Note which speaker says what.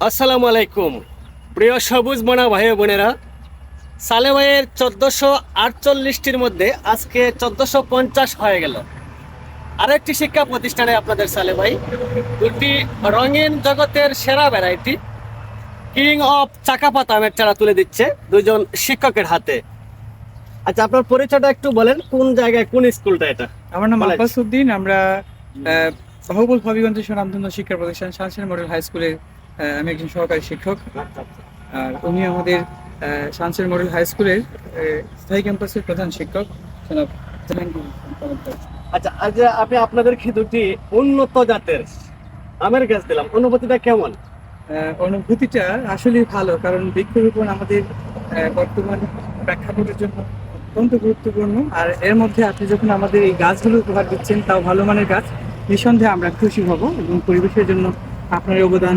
Speaker 1: আসসালামু আলাইকুম প্রিয় সবুজ মনা ভাই বোনেরা। সালে ভাইয়ের 1448টির মধ্যে আজকে 1450 হয়ে গেল। আরেকটি শিক্ষা প্রতিষ্ঠানে আপনাদের সালে ভাই দুটি রঙিন জগতের সেরা ভ্যারাইটি কিং অফ চাকাপাতা আমের চারা তুলে দিচ্ছে দুজন শিক্ষকের হাতে। আচ্ছা, আপনার পরিচয়টা একটু বলেন, কোন জায়গায় কোন স্কুলটা এটা?
Speaker 2: আমার নাম
Speaker 1: কলেজ?
Speaker 2: আব্বাস উদ্দিন। আমরা বাহুবল হবিগঞ্জ স্বনামধন্য শিক্ষা প্রতিষ্ঠান শানসিন মডেল হাই স্কুলের আমি একজন সহকারী শিক্ষক। আর উনি আমাদের শানসিন মডেল হাই স্কুলের স্থায়ী ক্যাম্পাসের প্রধান শিক্ষক জনাব জাহাঙ্গীর তালুকদার।
Speaker 1: আচ্ছা, আজ আমি আপনাদেরকে দুটি উন্নত জাতের আমের গাছ দিলাম, অনুভূতিটা কেমন?
Speaker 2: অনুভূতিটা আসলে ভালো, কারণ বৃক্ষরোপণ আমাদের বর্তমান প্রেক্ষাপটের জন্য অত্যন্ত গুরুত্বপূর্ণ। আর এর মধ্যে আপনি যখন আমাদের এই গাছগুলো উপহার দিচ্ছেন, তাও ভালো মানের গাছ, নিঃসন্দেহে আমরা খুশি হব এবং পরিবেশের জন্য আপনার অবদান